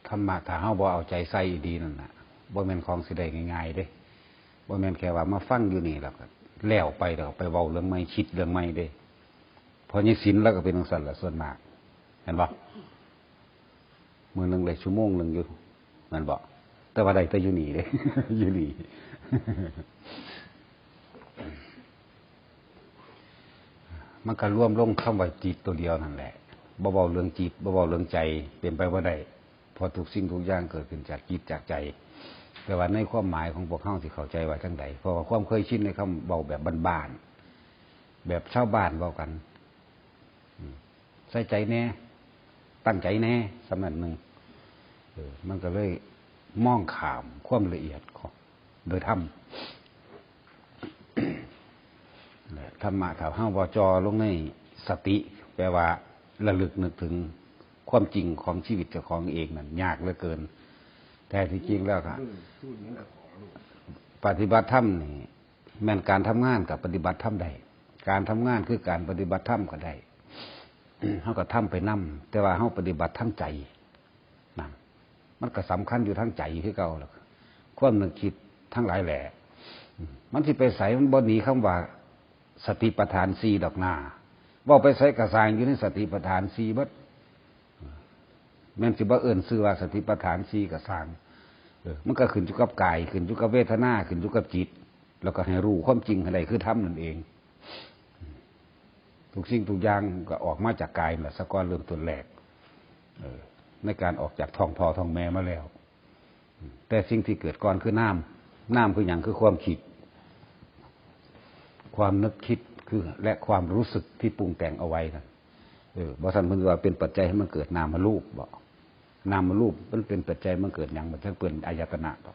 ธรรมะถ้าเฮาบ่เอาใจใส่ดีนั่นน่ะบ่แม่นของสิได้ง่ายๆเด้บ่แม่นแค่ว่ามาฟังอยู่นี่แล้วก็แล้วไปแล้วไปเว้าเรื่องใหม่คิดเรื่องใหม่เด้พอนี่ศีลแล้วก็เป็นจังซั่นล่ะส่วนมากเห็นบ่มื้อนึงได้ชั่วโมงนึงอยู่แม่นบ่แต่ว่าได้แต่อยู่นี่เด้ อยู่นี่ มันก็รวมลงคำว่าจิตตัวเดียวนั่นแหละบ่เว้าเรื่องจิตบ่เว้าเรื่องใจเป็นไปบ่ได้เพราะทุกสิ่งทุกอย่างเกิดขึ้นจากจิตจากใจแต่ว่าในความหมายของพวกเฮาสิเข้าใจว่าจังไดเพราะว่าความเคยชินในคำเว้าแบบบ้านๆแบบชาวบ้านเว้ากันใส่ใจแน่ตั้งใจแน่สำนั้นนึงมันก็เลยมองข้ามความละเอียดของโดยธรรมธรรมะถ้าเฮาบ่จ่อลงในสติแปลว่าระลึกนึกถึงความจริงของชีวิตเจ้าของเองนั่นยากเหลือเกินแต่ที่จริงแล้วก็ปฏิบัติธรรมนี่แม่นการทำงานกับปฏิบัติธรรมได้การทำงานคือการปฏิบัติธรรมก็ได้ เฮาก็ทำไปนำแต่ว่าเฮาปฏิบัติทั้งใจนั่นมันก็สำคัญอยู่ทั้งใจคือเก่าล่ะความนึกคิดทั้งหลายแหละมันสิไปไสมันบ่หนีคำว่าสติปัฏฐาน4ดอกหน้าว่าไปใส่กระสางอยู่ในสติปัฏฐาน4บัดแม่นสิบ่เอิ้นชื่อว่าสติปัฏฐาน4กระสางมันก็ขึ้นอยู่กับกายขึ้นอยู่กับเวทนาขึ้นอยู่กับจิตแล้วก็ให้รู้ความจริงอะไรคือธรรมนั่นเองทุกสิ่งทุกอย่างก็ออกมาจากกายนั่นแหละสะก้อนเริ่มต้นแรกในการออกจากท้องพ่อท้องแม่มาแล้วแต่สิ่งที่เกิดก่อนคือน้ำคือหยังคือความคิดความนึกคิดคือและความรู้สึกที่ปรุงแต่งเอาไว้นะบ่ซั่นเพิ่นว่าเป็นปัจจัยให้มันเกิดนามรูปบ่นามรูปมันเป็นปัจจัยมันเกิดหยังมันทั้งเป็นอายตนะบ่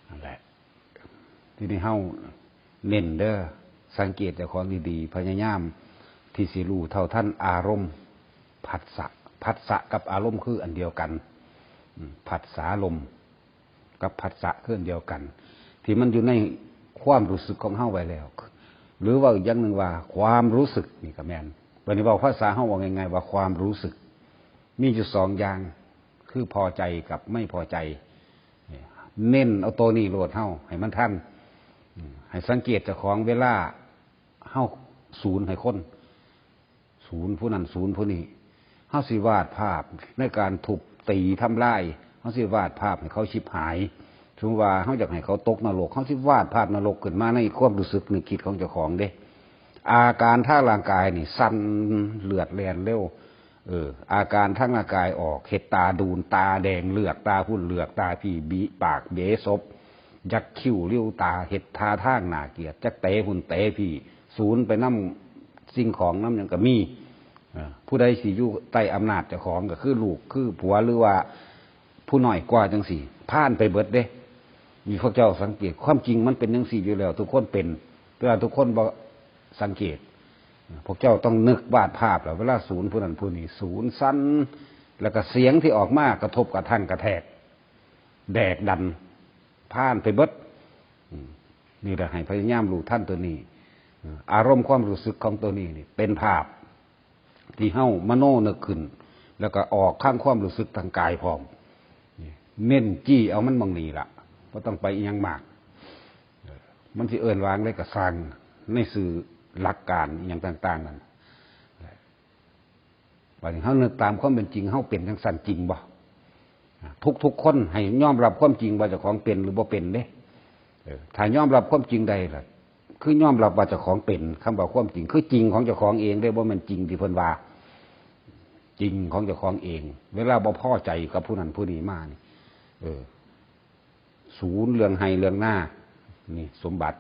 นั่นแหละทีนี้เฮาเน้นเด้อสังเกตเจ้าของดีๆพยายามที่สิรู้เท่าทันอารมณ์ผัสสะกับอารมณ์คืออันเดียวกันผัสสะลมกับผัสสะคืออันเดียวกันที่มันอยู่ในความรู้สึกของเฮาไว้แล้วหรือว่าอีกอย่างหนึ่งว่าความรู้สึกนี่ก็แม่นวันนี้บอกภาษาเฮาว่าง่ายๆว่าความรู้สึกมีอยู่2อย่างคือพอใจกับไม่พอใจเน้นเอาตัวนี้โลดเฮาให้มันทันให้สังเกตเจ้าของเวลาเฮาศูนย์ให้คนศูนย์ผู้นั้นศูนย์ผู้นี้เฮาสิวาดภาพในการถูกตีทำลายเฮาสิวาดภาพให้เขาชิบหายถึงว่าเขาอยากให้เขาตกนรกเขาสิวาดภาพนรกขึ้นมาในความรู้สึกนึกคิดของเจ้าของเด้อาการท่าร่างกายนี่สั่นเลือดแล่นเร็วอาการทั้งร่างกายออกเห็ดตาดูนตาแดงเลือดตาพุ่นเลือดตาพี่บีปากเบศบยักคิ้วเลี้ยวตาเห็ดทาทางหน้าเกียดจักเตะหุ่นเตะพี่ศูนย์ไปน้ำสิ่งของน้ำอย่างก็มีผู้ใดสิอยู่ใต้อำนาจเจ้าของก็คือลูกคือผัวหรือว่าผู้น้อยกว่าจังสี่ผ่านไปเบิดเด้มีพวกเจ้าสังเกตความจริงมันเป็นจังสี่อยู่แล้วทุกคนเป็นเวลาทุกคนบ่สังเกตพวกเจ้าต้องนึกวาดภาพแล้วเวลาศูนย์ผู้นั้นผู้นี้ศูนย์สั้นแล้วก็เสียงที่ออกมากระทบกระทั่งกระแทกแดกดันผ่านไปเบิดนี่แหละให้พยายามรู้ท่านตัวนี้อารมณ์ความรู้สึกของตัวนี้นี่เป็นภาพที่เฮ้ามโนนึกขึ้นแล้วก็ออกข้างความรู้สึกทางกายพร้อมเน้นจี้เอามันมองนี่ล่ะเพราะต้องไปอีกอย่างมากมันสิเอิ้นวางได้กับสร้างในสื่อหลักการอย่างต่างๆนั่นว่าเฮานึกตามความเป็นจริงเฮาเป็นจังซั่นจริงบ่ทุกคนให้ยอมรับความจริงว่าเจ้าของเป็นหรือบ่เป็นเด้ถ้ายอมรับความจริงใดล่ะคือยอมรับว่าเจ้าของเป็นคำว่าความจริงคือจริงของเจ้าของเองได้บ่แม่นจริงที่เพิ่นว่าจริงของเจ้าของเองเวลาบ่พอใจกับผู้นั้นผู้นี้มานี่ศูนย์เรื่องให้เรื่องหน้านี่สมบัติ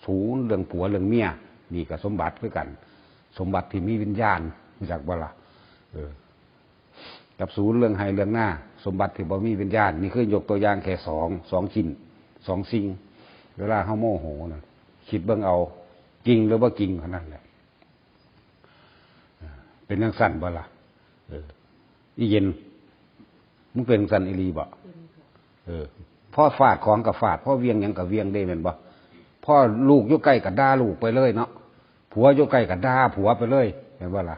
ศูนย์เรื่องผัวเรื่องเมียนี่ก็สมบัติคือกันสมบัติที่มีวิญญาณรู้จักบ่ล่ะกับศูนย์เรื่องให้เรื่องหน้าสมบัติที่บ่มีวิญญาณนี่คือยกตัวอย่างแค่สองชิ้น2สิ่งเวลาเฮาโมโหน่ะคิดเบิ่งเอาจริงหรือบ่จริงเท่านั้นแหละเป็นจังซั่นบ่ล่ะอีเย็นมึงเป็นจังซั่นอีหลีบ่พ่อฟาดของกับฟาดพ่อเวียงหยังกับเวียงได้แม่นบ่พ่อลูกอยู่ใกล้กับด่าลูกไปเลยเนาะผัวอยู่ใกล้กับด่าผัวไปเลยเห็นบ่ล่ะ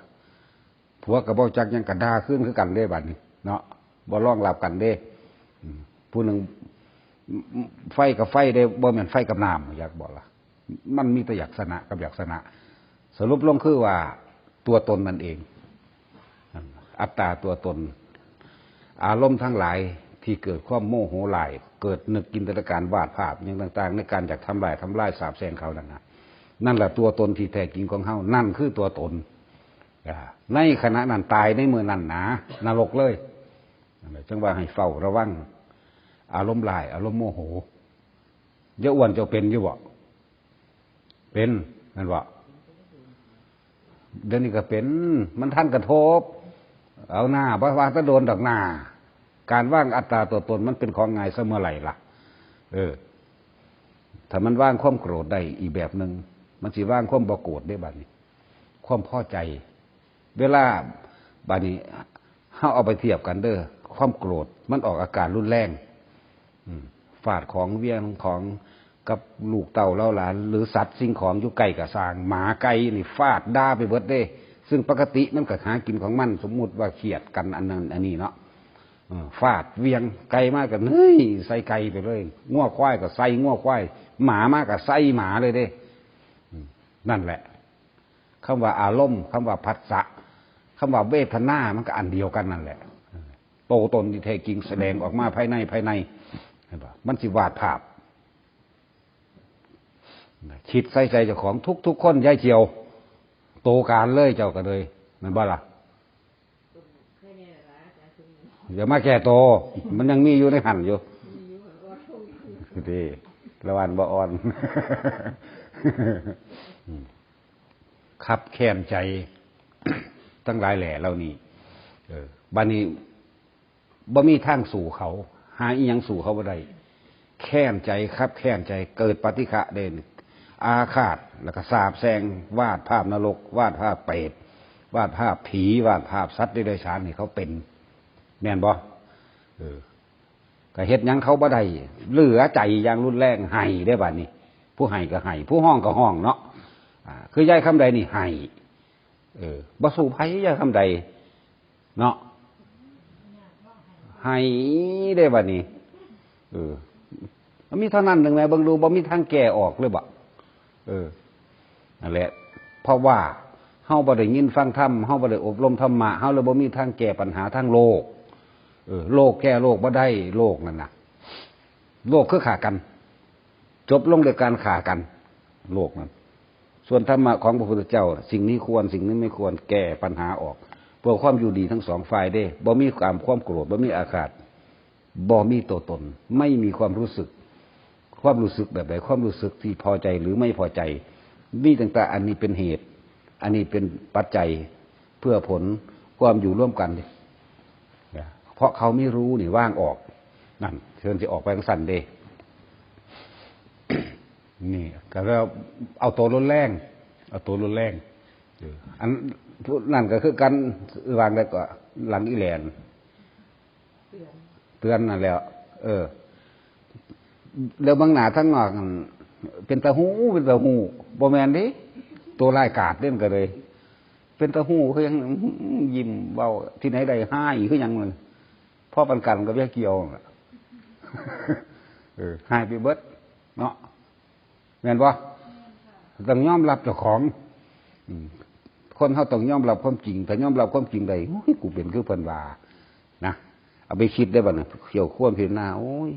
ผัวกับบ่จักยังกระด้าขึ้นคือกันเด้บัดนี้เนาะบ่ร้องรับกันเด้ผู้หนึ่งไฟกับไฟได้บ่แม่นไฟกับน้ำอยากบอกล่ะมันมีแต่อยากชนะกับอยากชนะสรุปลงคือว่าตัวตนนั่นเองอัตตาตัวตนอารมณ์ทั้งหลายที่เกิดความโมโหหลายเกิดนึกจินตนาการวาดภาพอย่างต่างๆในการอยากทำลายสาบแช่งเขานั่นแหละตัวตนที่แท้จริงของเฮานั่นคือตัวตนในขณะนั้นตายในมือนั้นหนานรกเลยจังว่าให้เฝ้าระวังอารมณ์หลายอารมณ์โมโหเยอะอ้วนจะเป็นอยู่บ่เป็นนั่นบ่เดี๋ยวนี้ก็เป็นมันท่านกระทบเอาหน้าเพราะว่าถ้าโดนดอกหน้าการว่างอัตตาตัวตนมันเป็นของง่ายเสมอไหร่ล่ะถ้ามันว่างความโกรธได้อีกแบบหนึ่งมันสิว่างความบ่โกรธได้บัดนี้ความพอใจเวลาบัดนี้เฮาเอาไปเทียบกันเด้อความโกรธมันออกอาการรุนแรงฟาดของเวียงของกับลูกเต่าเล่าหลานหรือสัตว์สิ่งของอยู่ไก่กับสางหมาไก่นี่ฟาดด่าไปเบิดเด้ซึ่งปกติมันก็หากินของมันสมมุติว่าเขียดกันอันนั้นอันนี้เนาะฟาดเวียงไก่มากกับเฮ้ยใส่ไก่ไปเลยง้อควายกับใส่ง้อควายหมามากกับใส่หมาเลยเด้นั่นแหละคำว่าอารมณ์คำว่าผัสสะคำว่าเวทนามันก็อันเดียวกันนั่นแหละโตตนที่แท้จริงแสดงออกมาภายในมันสิวาดภาพคิดใส่ใจเจ้าของทุกคนย้ายเจียวโตการเลยเจ้าก็เลยนั่นบ่ล่ะอย่ามาแก่โตมันยังมีอยู่ในหันอยู่ดีระวันบ่อ่อนขับแค้นใจทั้งหลายแหล่เหล่านี้บัดนี้บ่มีทางสู่เขาหาอีหยังสู่เขาบ่ได้แค้นใจครับแค้นใจเกิดปฏิฆะเด่นอาฆาตแล้วก็สาบแช่งวาดภาพนรกวาดภาพเปรตวาดภาพผีวาดภาพสัตว์เดรัจฉานนี่เขาเป็นแม่นบ่ก็เฮ็ดหยังเขาบ่ได้เหลือใจอย่างรุนแรงให้ได้บัดนี้ผู้ให้ก็ให้ผู้ห้องก็ห้องเนาะคือยายคำใดนี่ให้บ่สู้ไผยายคำใดเนาะให้ได้บัดนี้มันมีเท่านั้นนึงแม่เบิ่งดูบ่มีทางแก้ออกเลยบ่นั่นแหละเพราะว่าเฮาบ่ได้ยินฟังธรรมเฮาบ่ได้อบรมธรรมะเฮาเลยบ่มีทางแก้ปัญหาทางโลกโลกแก้โลกบ่ได้โลกนั่นน่ะโลกคือฆ่ากันจบลงด้วยการฆ่ากันโลกนั้นส่วนธรรมะของพระพุทธเจ้าสิ่งนี้ควรสิ่งนี้ไม่ควรแก้ปัญหาออกเพื่อความอยู่ดีทั้งสองฝ่ายได้บ่มีความโกรธบ่มีอาฆาตบ่มีตัวตนไม่มีความรู้สึกแบบไหนความรู้สึกที่พอใจหรือไม่พอใจมีต่างๆอันนี้เป็นเหตุอันนี้เป็นปัจจัยเพื่อผลความอยู่ร่วมกันเพราะเขาไม่รู้นี่ว่างออกนั่นเชิญจะออกไปทางสั่นเด นี่ก็แล้วเอาตัวรุนแรงอันนั่นก็คือการวางได้ก็หลังอีแลนเตือนนั่นแล้วแล้วบางหนาทั้งนอกเป็นตะหูบ่แม่นดิตัวลายกาดเล่นกันเลยเป็นตะหูคือยังยิ้มเบาที่ไหนใดห้าอีกคือยังเลยพ่อปันกันกับแย่เกี่ยวให้ไปเบิดเนาะแม่นบ่ต้องยอมรับเจ้าของคนเขาต้องยอมรับความจริงแต่ยอมรับความจริงใดกูเป็นคือเพิ่นว่านะเอาไปคิดได้บ่เนี่ยเขี่ยวข้วนพิจารณาโอ้ย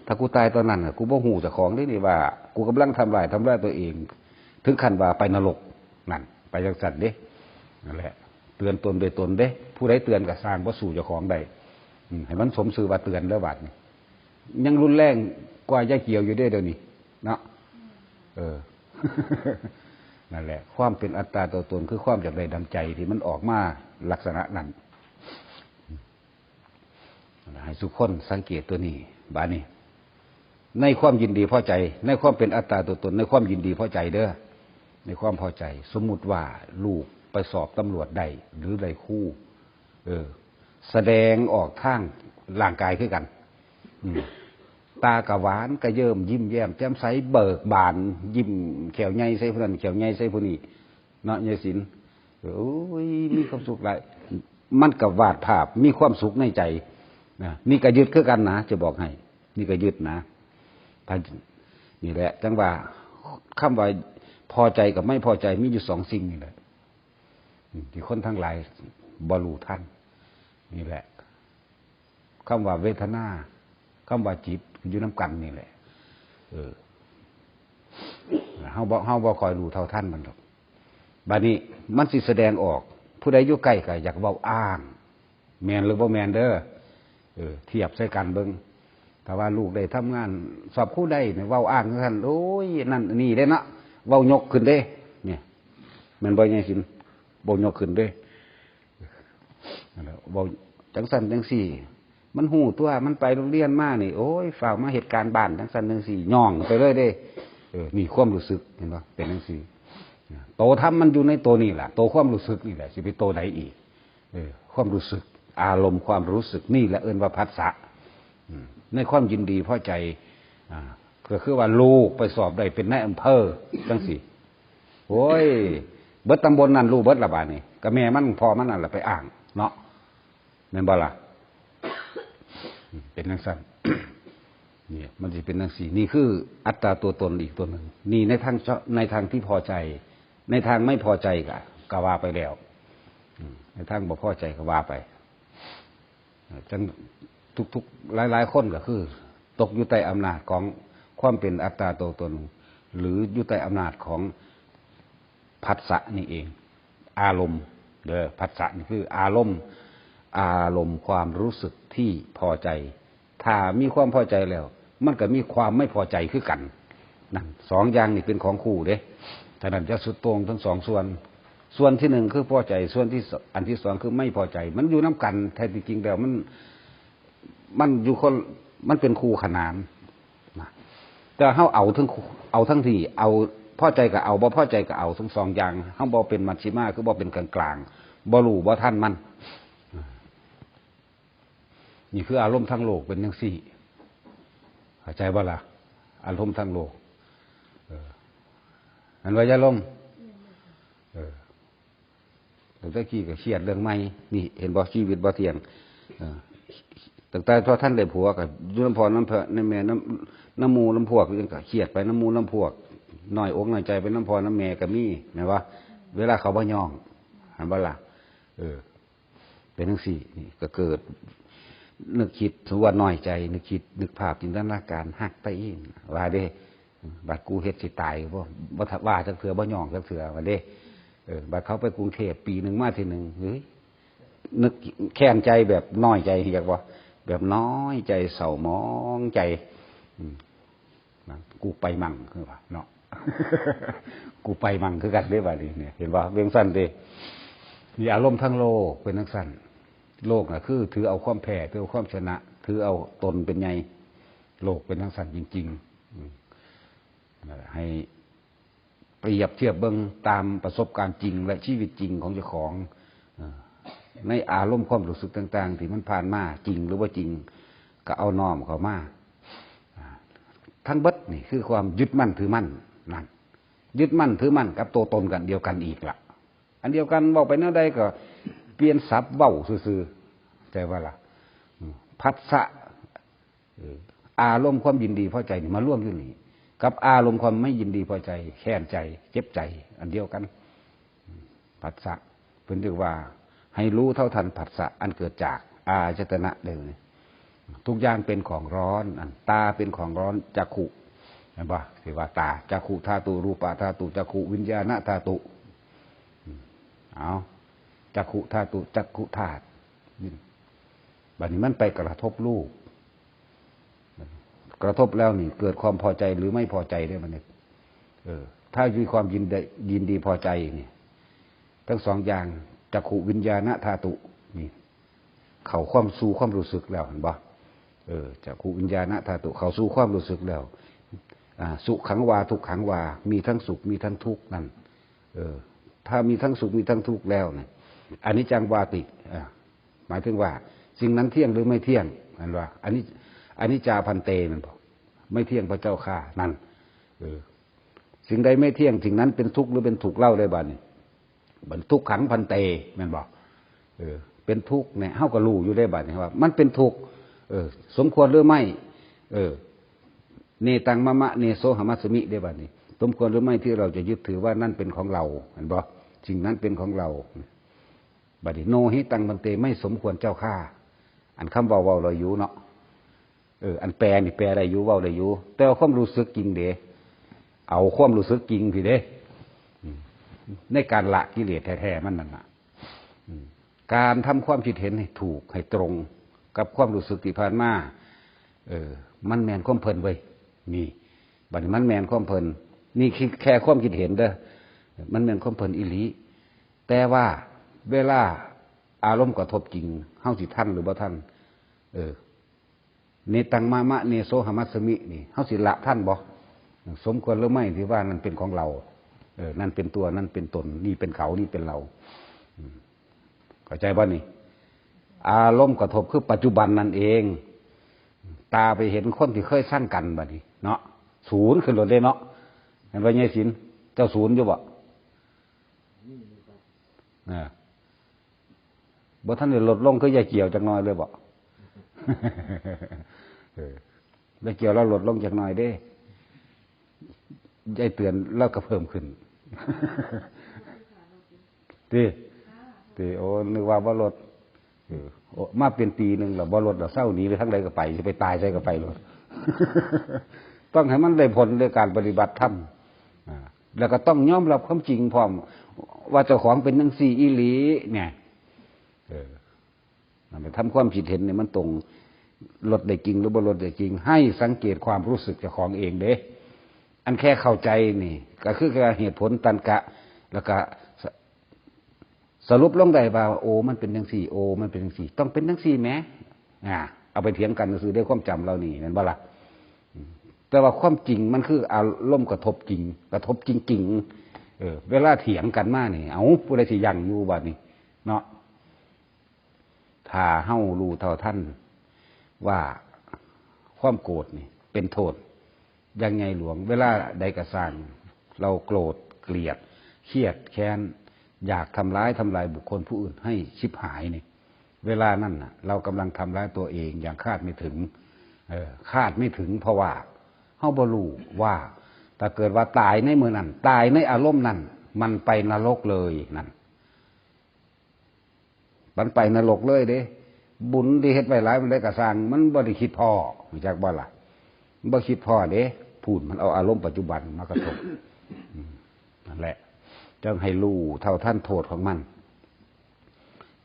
ถ้ากูตายตอนนั้นกูบ่หูเจ้าของได้นี่ว่ากูกำลังทำลายตัวเองถึงขั้นว่าไปนรกนั่นไปจังซั่นเด้นั่นแหละเตือนตนโดยตนเด้ผู้ใดเตือนก็สร้างบ่สู่เจ้าของได้ให้มันสมชื่อว่าเตือนแล้วบัดนี้ยังรุนแรงกว่าย่าเกี่ยวอยู่เด้เดี๋ยวนี้เนาะนั่นแหละความเป็นอัตตาตัวตนคือความจากใดดังใจที่มันออกมาลักษณะนั้นให้ทุกคนสังเกตตัวนี้บานี้ในความยินดีพอใจในความเป็นอัตตาตัวตนในความยินดีพอใจเด้อในความพอใจสมมุติว่าลูกไปสอบตำรวจได้หรือได้คู่แสดงออกทางร่างกายคือกันตากะหวานกะเยิ้มยิ้มแย้มแจ่มใสเบิกบานยิ้มแขวใหญ่ใส่ผู้นั้นแขวใหญ่ใส่ผู้นี้เนาะยายศิลป์ โอ้ยมีความสุขหลายมันกับวาดภาพมีความสุขในใจนะนี่ก็ยึดคือกันนะจะบอกให้นี่ก็ยึดนะนี่แหละจังว่าคำว่าพอใจกับไม่พอใจมีอยู่สองสิ่งนี่แหละที่คนทั้งหลายบรู้ท่านนี่แหละคำว่าเวทนาคำว่าจิตอยู่น้ำกันนี่แหละเฮาบ่คอยรู้เท่าท่านมันหรอกบัดนี้มันสิแสดงออกผู้ใดอยู่ใกล้ก็อยากเว้าอ้างแม่นหรือบ่แม่นเด้อเทียบใส่กันเบิ่งถ้าว่าลูกได้ทำงานสอบผู้ใดเนี่ยเว้าอ้างท่านโอ้ยนั่นนี่เด้เนาะเว้ายกขึ้นเด้เนี่ยมันบ่ใหญ่สิบ่ยกขึ้นเด้นั่นแหละเว้าจังซั่นจังซี่มันหูตัวมันไปโรงเรียนมานี่โอ้ยฝากมาเหตุการณ์บ้านจังซั่นจังซี่ย่องไปเลยเด้มีความรู้สึกเห็นบ่เป็นจังซี่โตธรรมมันอยู่ในตัวนี่แหละโตความรู้สึกนี่แหละสิไปโตไหนอีกความรู้สึกอารมณ์ความรู้สึกนี่แหละเอิ้นว่าผัสสะในความยินดีพอใจก็คือว่าลูกไปสอบได้เป็นนายอำเภอจังซี่โอ้ยเบิดตำบลนั่นรู้เบิดละบาดนี้ก็แม่มันพ่อมันนั่นล่ะไปอ้างเนาะแม่นบ่ล่ะเป็นจังซั่นนี่มันสิเป็นจังซี่นี่คืออัตตาตัวตนอีกตัวหนึ่งนี่ในทางที่พอใจในทางไม่พอใจก็ว่าไปแล้วในทางบ่พอใจก็ว่าไปจังทุกๆหลายๆคนก็คือตกอยู่ใต้อำนาจของความเป็นอัตตาตัวตนหรืออยู่ใต้อำนาจของผัสสะนี่เองอารมณ์เด้อผัสสะนี่คืออารมณ์ความรู้สึกที่พอใจถ้ามีความพอใจแล้วมันก็มีความไม่พอใจคือกันนั่นสองอย่างนี่เป็นของคู่เด้ฉะนั้นจะสุดโต่งทั้งสองส่วนที่หนึ่งคือพอใจส่วนที่อันที่สองคือไม่พอใจมันอยู่น้ำกันแท้จริงแล้วมันอยู่คนมันเป็นคู่ขนานนะแต่เฮาเอาทั้งที่เอาพอใจก็เอาบ่พอใจก็เอาทั้งสองอย่างเฮาบ่เป็นมัชฌิมาคือบ่เป็นกลางๆบ่รู้บ่ทันมันนี่คืออารมณ์ทั้งโลกเป็นจังซี่เข้าใจบ่ล่ะอารมณ์ทั้งโลกอันว่าอย่าลงตั้งแต่กี้ก็เครียดเรื่องใหม่นี่เห็นบ่ชีวิตบ่เที่ยงตั้งแต่พอท่านได้ผัวก็อยู่น้ำพอน้ำแม่น้ำมูน้ำพวกก็เครียดไปน้ำมูน้ำพวกน้อยอกน้อยใจไปน้ำพอน้ำแม่ก็มีแม่ว่าเวลาเขาบ่ย่องหันบ่ล่ะเป็นจังซี่นี่ก็เกิดนึกคิดสมมุติว่าน้อยใจนึกคิดนึกภาพจินตนาการฮักไปอีกว่าเด้บัดกูเฮ็ดสิตายบ่ว่าจักเถื่อบ่ย่องจักเถื่อว่าเด้บัดเขาไปกรุงเทพปีนึงมาทีนึงเฮ้ยนึกแค้นใจแบบน้อยใจอยากว่าแบบน้อยใจเศร้าหมองใจกูไปมั่งคือว่าเนาะ กูไปมั่งคือกันเด้บัดนี้เนี่ยเห็นบ่เวียงสั้นเด้มีอารมณ์ทั้งโลกเป็นจังซั่นโลกน่ะคือถือเอาความแพ้ถือเอาความชนะถือเอาตนเป็นใหญ่โลกเป็นจังซั่นจริงๆให้เปรียบเทียบเบิ่งตามประสบการณ์จริงและชีวิตจริงของเจ้าของในอารมณ์ความรู้สึกต่างๆที่มันผ่านมาจริงหรือว่าจริงก็เอาน้อมเข้ามาทั้งเบิดนี่คือความยึดมั่นถือมั่นนั่นยึดมั่นถือมั่นกับตัวตนกันเดียวกันอีกล่ะอันเดียวกันบอกไปแนวใดก็เปลี่ยนศัพท์เว้าซื่อๆใจว่าล่ะผัสสะอารมณ์ความยินดีพอใจนี่มาร่วมอยู่นี่กับอารมณ์ความไม่ยินดีพอใจแค้นใจเจ็บใจอันเดียวกันผัสสะเพิ่นเรียกว่าให้รู้เท่าทันผัสสะอันเกิดจากอายตนะเลยทุกอย่างเป็นของร้อนตาเป็นของร้อนจักขุเห็นป่ะที่ว่าตาจักขุธาตุรูปธาตุจักขุวิญญาณธาตุเอาจักขุธาตุจักขุธาตุบัดนี้มันไปกระทบรูปกระทบแล้วนี่เกิดความพอใจหรือไม่พอใจได้มันเนี่ยถ้ามีความยินดีพอใจนี่ทั้งสองอย่างจักขุวิญญาณธาตุนี่เข้าความสู่ความรู้สึกแล้วเห็นบ่จักขุวิญญาณธาตุเข้าสู่ความรู้สึกแล้วสุขขังวาทุกขังวามีทั้งสุขมีทั้งทุกข์นั่นถ้ามีทั้งสุขมีทั้งทุกข์แล้วเนี่ยอันนี้จังวาติหมายถึงว่าสิ่งนั้นเที่ยงหรือไม่เที่ยงอันว่าอันนี้จาพันเตมันบอกไม่เที่ยงพระเจ้าข้านั่นสิ่งใดไม่เที่ยงสิ่งนั้นเป็นทุกข์หรือเป็นถูกเล่าได้บ้างนี่ บันทุกขังพันเตแม่นบอกเป็นทุกข์เนี่ยเฮาก็รู้อยู่ได้บัดนี้ว่ามันเป็นทุกข์สมควรหรือไม่เนตังมะมะเนโสหมัสสมิได้บัดนี้สมควรหรือไม่ที่เราจะยึดถือว่านั่นเป็นของเราเห็นบ่สิ่งนั้นเป็นของเราบัดนี้โนหิตังพันเตไม่สมควรเจ้าข้าอันคำเว้าเราอยู่เนาะอันแปลนี่แปลได้อยู่เว้าได้อยู่แต่เอาความรู้สึกจริงเด้เอาความรู้สึกจริงพี่เด้ในการละกิเลสแท้ๆมันนั่นน่ะการทำความคิดเห็นให้ถูกให้ตรงกับความรู้สึกที่ผ่านมามันแมนความเพลินเว้ยนี่บัดนี้มันแมนความเพลินนี่แค่ความคิดเห็นเด้อมันแมนความเพลินอิหลีแต่ว่าเวลาอารมณ์กระทบจริงเฮาสิทันหรือบ่ทันเนตังมะมะเนโสหมัสสมินี่เฮาสิละท่านบ่สมควรหรือไม่ที่ว่านั่นเป็นของเรานั่นเป็นตัวนั่นเป็นตนนี่เป็นเขานี่เป็นเราเข้าใจบ่นี่อารมณ์กระทบคือปัจจุบันนั่นเองตาไปเห็นคนที่เคยสร้างกันบ่นี่เนาะศูนย์ขึ้นรถได้เนาะเห็นบ่ยายศิลป์เจ้าศูนย์อยู่บ่บ่ท่านได้ลดลงคืออย่าเกี่ยวจักหน่อยเลยบ่แล้วเกี่ยวแล้วลดลงจักหน่อยเด้ยายเตือนแล้วก็เพิ่มขึ้นตีโอ้นึกว่าบ่ลดมาเป็นปีนึงแล้วบ่ลดแล้วเศร้าหนีไปทั้งใดก็ไปสิไปตายใส่ก็ไปลดต้องให้มันได้ผลในการปฏิบัติธรรมแล้วก็ต้องยอมรับความจริงพร้อมว่าเจ้าของเป็นจังซี่อีหลีเนี่ยไปทำความคิดเห็นเนี่ยมันตรงลดได้จริงหรือบ่ลดได้จริงให้สังเกตความรู้สึกเจ้าของเองเด้อันแค่เข้าใจนี่ก็คือการเหตุผลตันกะแล้วก็สรุปลงได้ว่าโอ้มันเป็นจังซี่โอ้มันเป็นจังซี่ต้องเป็นจังซี่แหมเอาไปเถียงกันซื่อด้วยความจำเรานี่นั่นบ่ล่ะแต่ว่าความจริงมันคืออารมณ์กระทบจริงกระทบจริงๆเวลาเถียงกันมานี่เอาผู้ใดสิยังอยู่บัดนี้เนาะถ้าเฮารู้เท่าท่านว่าความโกรธนี่เป็นโทษยังไงหลวงเวลาใดกระสร้างเราโกรธเกลียดเครียดแค้นอยากทำร้ายบุคคลผู้อื่นให้ชิบหายนี่เวลานั้นน่ะเรากำลังทำร้ายตัวเองอย่างคาดไม่ถึงคาดไม่ถึงเพราะว่าเฮาบ่รู้ว่าถ้าเกิดว่าตายในมือนั้นตายในอารมณ์นั้นมันไปนรกเลยนั่นมันไปนรกเลยเด้บุญที่เฮ็ดไว้หลายมันได้กระสร้างมันบ่ได้คิดพอรู้จักบ่ล่ะบ่คิดพอเด้พูดมันเอาอารมณ์ปัจจุบันมากระทบนั่นแหละจึงให้รู้เท่าท่านโทษของมัน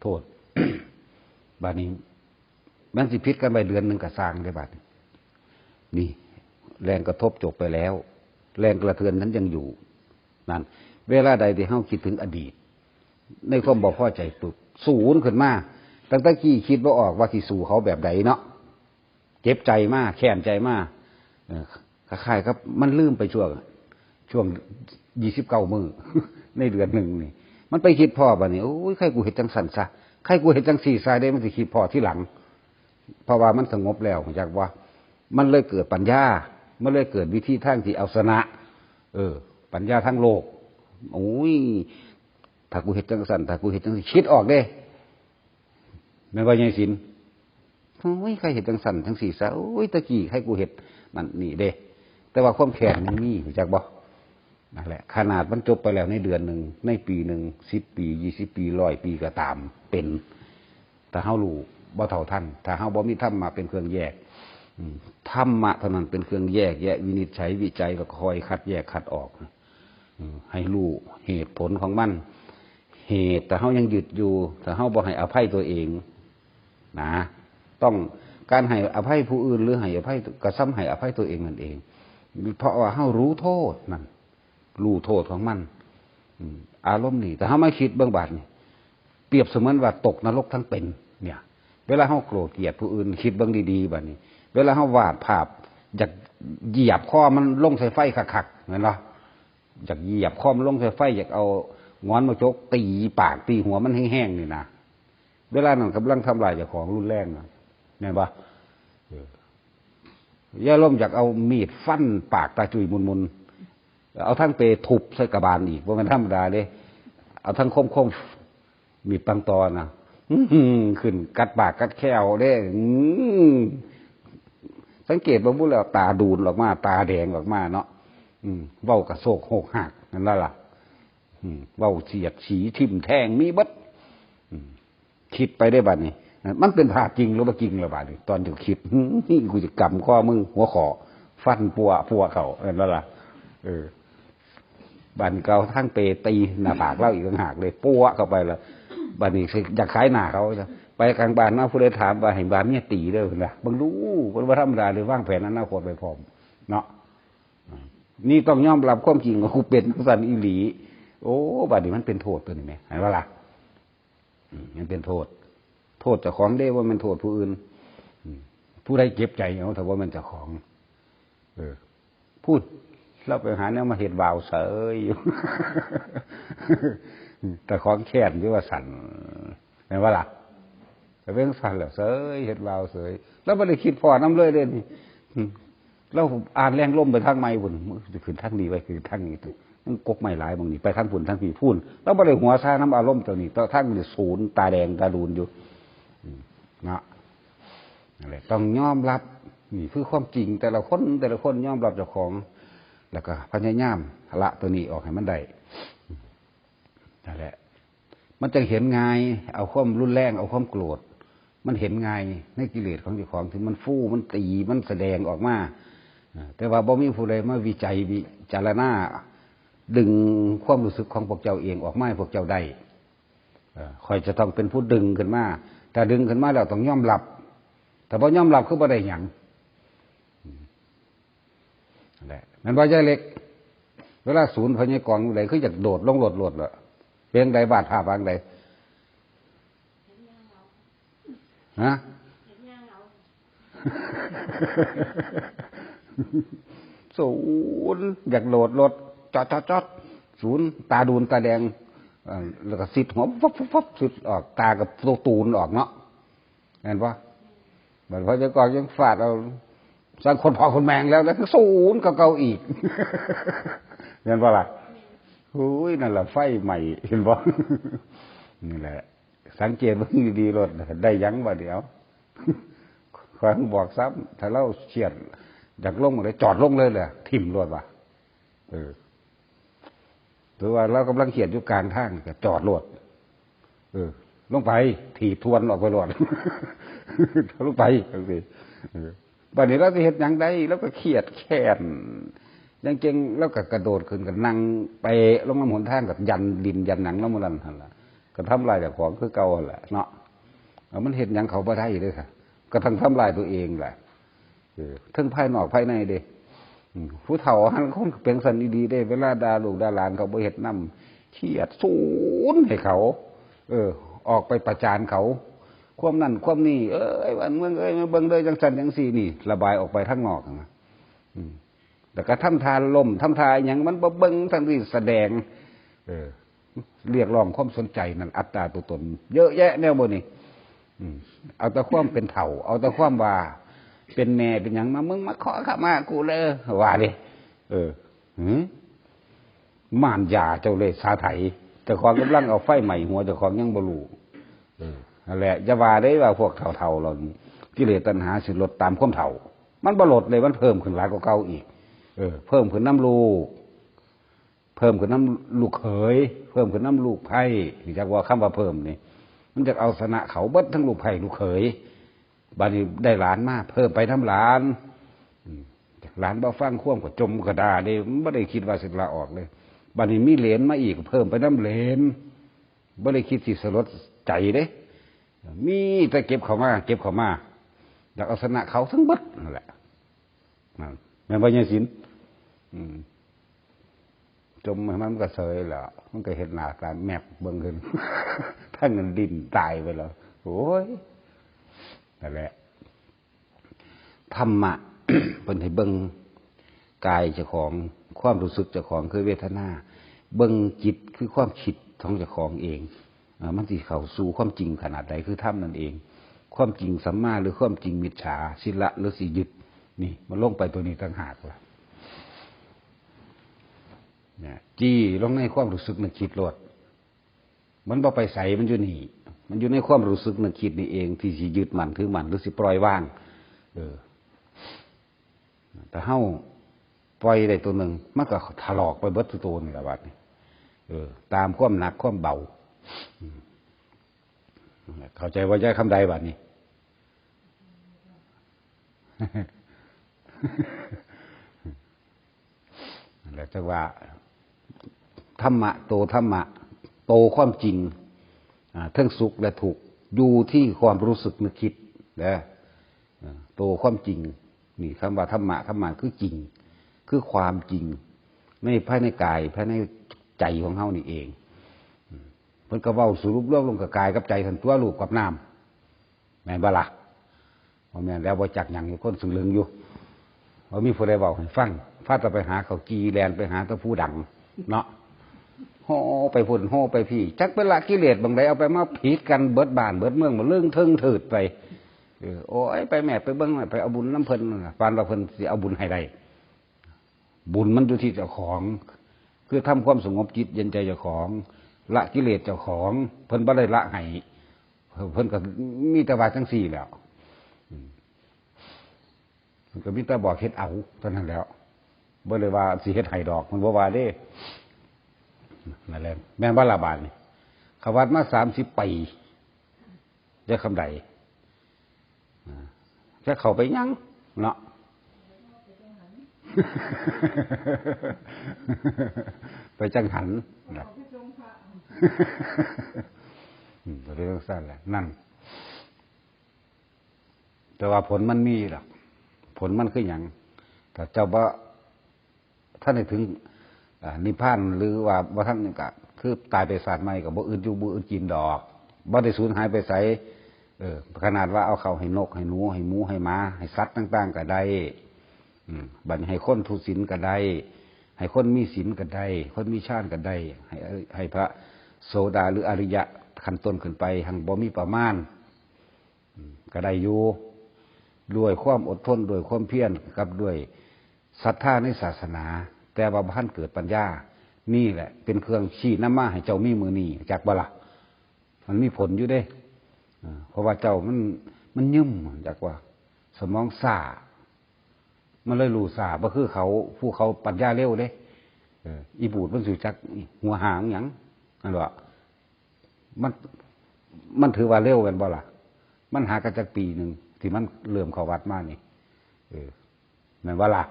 โทษ บัดนี้มันสิพิษกันไปเดือนหนึ่งกระสร้างได้บัดนี่แรงกระทบจบไปแล้วแรงกระเทือนนั้นยังอยู่นั่นเวลาใดที่เฮาคิดถึงอดีตในความบ่พอใจปุ๊บศูนย์ขึ้นมาตั้งแต่กี้คิดบ่ออกว่าสิสู้เขาแบบใดเนาะเจ็บใจมากแค้นใจมากคล้ายๆครับมันลืมไปช่วง29 มื้อ ในเดือนหนึ่งนี่มันไปคิดพ่อบัดนี้โอ้ยใครกูเฮ็ดจังสั่นซะใครกูเฮ็ดจังซี่ซะได้มันสิคิดพ่อที่หลังเพราะว่ามันสงบแล้วจากว่ามันเลยเกิดปัญญามันเลยเกิดวิธีทางที่เอาชนะปัญญาทางโลกโอ้ยถ้ากูเฮ็ดจังสั่นถ้ากูเฮ็ดจังซี่คิดออกเด้แม่นว่าใหญ่ศิลป์โอ้ยใครเฮ็ดจังสั่นจังซี่ซะโอ้ยตะกี้ใครกูเฮ็ดนั่นนี่เด้แต่ว่าความแค้นมันมีรู้จักบ่นั่นแหละขนาดมันจบไปแล้วในเดือนหนึ่งในปีหนึ่ง10 ปี20 ปี100 ปีก็ตามเป็นแต่เฮารู้บ่เท่าทันถ้าเฮาบ่มีธรรมะเป็นเครื่องแยกธรรมะเท่านั้นเป็นเครื่องแยกแยะวินิจฉัยวิจัยแล้วคอยคัดแยกคัดออกให้รู้เหตุผลของมันเหตุแต่เฮายังหยุดอยู่ถ้าเฮาบ่ให้อภัยตัวเองนะต้องการให้อภัยผู้อื่นหรือให้อภัยกระซ้ำให้อภัยตัวเองนั่นเองเพราะว่าเฮารู้โทษนั่นรู้โทษของมันอารมณ์นี่แต่เฮาไม่คิดเบื้องบาดนี่เปรียบเสมือนว่าตกนรกทั้งเป็นเนี่ยเวลาเฮาโกรธเกลียดผู้อื่นคิดเบื้องดีๆบัดนี้เวลาเฮาวาดภาพอยากเหยียบคอมันลงใส่ไฟคักๆเห็นบ่อยากเหยียบคอมันลงใส่ไฟอยากเอางอนมาจกตีปากตีหัวมันแห้งๆนี่นะเวลานั้นกำลังทำลายเจ้าของรุนแรงนะเห็นบ่อย่าล้มอยากเอามีดฟันปากตาจุยมุนๆเอาทั้งเปทุบใส่กระบาลอีกว่ามันธรรมดาเด้ เอาทั้งคมมีปังตอนะขึ้นกัดปากกัดแควได้สังเกตว่าบุญแล้วตาดูนออกมาตาแดงออกมาเนาะเว้ากระโซกโหกหักนั่นล่ะเว้าเสียดสีทิ่มแทงมีบัดคิดไปได้บัดนี้มันเป็นภาพจริงหรือว่าจริงหรือบัดนี้ตอนที่คิดนี่กูจะกำข้อมึงหัวขอฟันปัวเขานั่นล่ะบันเกาทั้งเปตีหน้าปากเล่าอีกต่างหากเลยปัวเข้าไปแล้วบันนี้อยากขายหน้าเขาไปกลางบ้านนะผู้ใดถามว่าเห็นบ้านเนี่ยตีเด้อนะบางรู้ว่าธรรมดาหรือว่างแผนนั้นนะโคตรไปพร้อมเนาะนี่ต้องยอมรับความจริงว่ากูเป็นสันอีหลีโอ้บัดนี้มันเป็นโทษตัวนี้ไหมเห็นว่าล่ะมันเป็นโทษเจ้าของได้ว่ามันโทษผู้อื่นผู้ใดเจ็บใจเอาแต่ว่ามันเจ้าของพูดเราไปหาเนี่ยมาเห็ดวาวเสยอยู่แต่ของแค้นที่ว่าสั่นเห็นว่าล่ะแต่เป็นสั่นแล้วเสยเห็ดวาวเสยแล้วไม่ได้คิดพอน้ำเลยเลยนี่เราอ่านแรงล่มไปทางไม้บุญจะขึ้นทางนี้ไว้คือทางนี้ตัวมันกกไม่หลายบางนี้ไปทางฝุ่นทางผีพูนแล้วไม่ได้หัวซาน้ำอารมณ์ตัวนี้ตัวทางมันศูนย์ตาแดงตาดูนอยู่นะอะไรต้องยอมรับนี่คือความจริงแต่ละคนยอมรับเจ้าของแล้วก็พยายามละตัวนี้ออกให้มันได้นั่นแหละมันจะเห็นง่ายเอาความรุนแรงเอาความโกรธมันเห็นง่ายในกิเลสของเจ้าของที่มันฟู่มันตีมันแสดงออกมาแต่ว่าบ่มีผู้ใดมาวิจัยวิจารณาดึงความรู้สึกของพวกเจ้าเองออกมาให้พวกเจ้าได้คอยจะต้องเป็นผู้ดึงขึ้นมาแต่ดึงขึ้นมาแล้วต้องยอมรับแต่พอยอมรับคือบ่ได้หยังนั่นแหละนั่นว่าใจเล็กเวลาศูนย์พญากรอะไรคืออยากโดดลงโหลดเลยเป็นใดบาดผ่าบางใดฮะศูนย์อยากโหลดรถจอดศูนย์ตาดูนตาแดงแล้วก็สิทธิ์หัวฟับสิทธิ์ออกตากับตัวตูนออกเนาะเห็นปะเหมือนพญากรยังฟาดเอาสร้างคนพอคนแมงแล้วศูนย์ก็เก่าอีกเห็นปะล่ะหุ้ยนั่นแหละไฟใหม่เห็นปะนี่แหละสังเกตว่าดีๆรถได้ยั้งบ่เดี๋ยวคอยบอกซ้ำถ้าเราเฉียดอยากลงเลยจอดลงเลยเลยทิ่มรถว่ะหรือว่าเรากำลังเขียนอยู่กลางทางก็จอดรถลงไปถีบทวนออกไปรถลงไปสิบัดนี้เราจะเห็นอย่างใดแล้วก็เครียดแค้นยังเก่งแล้วก็กระโดดขึ้นกันนั่งไปลงน้ำหนทางกับยันดินยันหนังแล้วมันนั่นแหละก็ทำลายจากของคือเก่าแหละเนาะมันเห็นอย่างเขาบ่ได้เลยค่ะก็ทั้งทำลายตัวเองแหละทั้งภายนอกภายในเด้ผู้เฒ่าหันคงเป็นสันดีๆได้เวลาด่าลูกด่าหลานเขาบ่เห็ดน้ำเครียดศูนย์ให้เขาออกไปประจานเขาความนั่นความนี่วันเมืองมาเบิ่งเลยจังสันจังสี่นี่ระบายออกไปทั้งนอกนะแต่ก็ทำทานลมทำทายอย่างมันเบิ่งทั้งที่แสดงเรียกร้องความสนใจนั่นอัตตาตัวตนเยอะแยะแนวบนนี่เอาแต่ความเป็นเถ่าเอาแต่ความว่าเป็นแม่เป็นอย่างมามึงมาขอข้ามากูเลยว่าดิม่านยาเจ้าเลยสาไถแต่ของกำลังเอาไฟใหม่หัวแต่ของยังบลูนั่นแหละจะว่าได้ว่าพวกเถ่าๆเรากิเลสตัณหาสิลดตามความเถ่ามันบลดเลยมันเพิ่มขึ้นหลายกว่าเก่าอีกเพิ่มขึ้นน้ำลูกเพิ่มขึ้นน้ำลูกเขยเพิ่มขึ้นน้ำลูกไผ่ที่จะว่าคำว่าเพิ่มนี่มันจะเอาชนะเขาเบิดทั้งลูกไผ่ลูกเขยบัดนี้ได้หลานมาเพิ่มไปน้ำหลานหลานบ่ฟังข่วมก็จมกระดาเด้ไม่ได้คิดว่าสิลาออกเลยบัดนี้มีเหรียญมาอีกเพิ่มไปน้ำเหรียญไม่ได้คิดสิสลดใจเด้มีแต่เก็บเขามาอยากเอาชนะเขาทั้งเบิดนั่นแหละแม่นบ่ยังสินจมมันก็เสยแล้วมันก็เห็นหน้าตาแมบเบิ่งขึ้นทั้งเงินดินตายไปแล้วโอ้ยนั่นแหละธรรมะ เป็นให้เบิ่งกายเจ้าของความรู้สึกเจ้าของคือเวทนาเบิ่งจิตคือความคิดของเจ้าของเองมันสิเข้าสู่ความจริงขนาดใดคือธรรมนั่นเองความจริงสัมมาหรือความจริงมิจฉาสิละหรือสิยึดนี่มันลงไปตัวนี้ต่างหากล่ะเนี่ยจี้ลงในความรู้สึกนึกคิดโลด มันบ่ไปใส่มันอยู่นี่มันอยู่ในความรู้สึกนึกคิดนี่เองที่สิยึดมั่นถือมั่นหรือสิปล่อยวางแต่เฮาปล่อยได้ตัวหนึ่งมันก็ถลอกไปเบิดตัวนี่แหละบัดนี้ตามความหนักความเบาเข้าใจว่าใจคำใดบัดนี้แล้วจะว่าธรรมะโตธรรมะโตความจริงทั้งสุขและทุกข์อยู่ที่ความรู้สึกนึกคิดนะโตความจริงนี่คำว่าธรรมะคือจริงคือความจริงไม่ภายในกายภายในใจของเฮานี่เองเพิ่นก็เว้าสรุปรวมลงกับกายกับใจทันตัวรูปกับนามแม่นบ่ล่ะบ่แม่นแล้วบ่จักหยังอยู่คนสึงลึงอยู่บ่มีผู้ใดเว้าให้ฟังฟาดไปหาเขากีแลนไปหาตะผู้ดังเนาะโหไปพุ่นโหไปพี่จักเป็นละกิเลสบางใดเอาไปมาผิดกันเบิดบ้านเบิดเมืองมาเรื่องเทิงถืดไปโอ้ยไปแม่ไปเบิ่งไปเอาบุญน้ำเพิ่นปานว่าเพิ่นสิเอาบุญให้ได้บุญมันอยู่ที่เจ้าของคือทำความสงบจิตเย็นใจเจ้าของละกิเลสเจ้าของเพิ่นบ่ได้ละให้เพิ่นก็มีแต่ว่าจังซี่แล้วเพิ่นก็มีแต่บอกเฮ็ดเอาเท่านั้นแล้วบ่ได้ว่าสิเฮ็ดให้ดอกมันบ่ว่าเด้นั่นแหละแม่นบ่ละบาดนี่เขาวัดมา30 ปีได้คำใดจะเข้าไปยังเนาะไปจังหันนะเรื่องสั้นแหละนั่นแต่ว่าผลมันมีหรอกผลมันคืออย่างแต่เจ้าว่าท่านได้ถึงนิพพานหรือว่าท่านนี่ก็คือตายไปศาสตร์ใหม่กับบ่อื่นอยู่บ่อื่นกินดอกบ่ได้สูญหายไปไสขนาดว่าเอาเข้าให้นกให้หนูให้หมูให้ม้าให้สัตว์ต่างๆก็ได้บัดนี้ให้คนทุศีลก็ได้ให้คนมีศีลก็ได้คนมีฌานก็ได้ให้พระโสดาหรืออริยะขั้นต้นขึ้นไปหังบ่มีประมาณก็ได้อยู่ด้วยความอดทนด้วยความเพียรกับด้วยศรัทธาในศาสนาแต่ว่าท่านเกิดปัญญานี่แหละเป็นเครื่องชี้นำมาให้เจ้ามีมือนี่จากบ่ล่ะมันมีผลอยู่เด้เพราะว่าเจ้ามันยืมจากว่าสมองซ่ามันเลยรู้ซ่าบ่คือเขาผู้เขาปัญญาเร็วเด้อีบูดมันสิจักหัวหางหยังนั่นว่ามันถือว่าเร็วแม่นบ่ล่ะมันหากันจักปีนึงที่มันเริ่มเข้าวัดมานี่แม่นบ่ล่ะ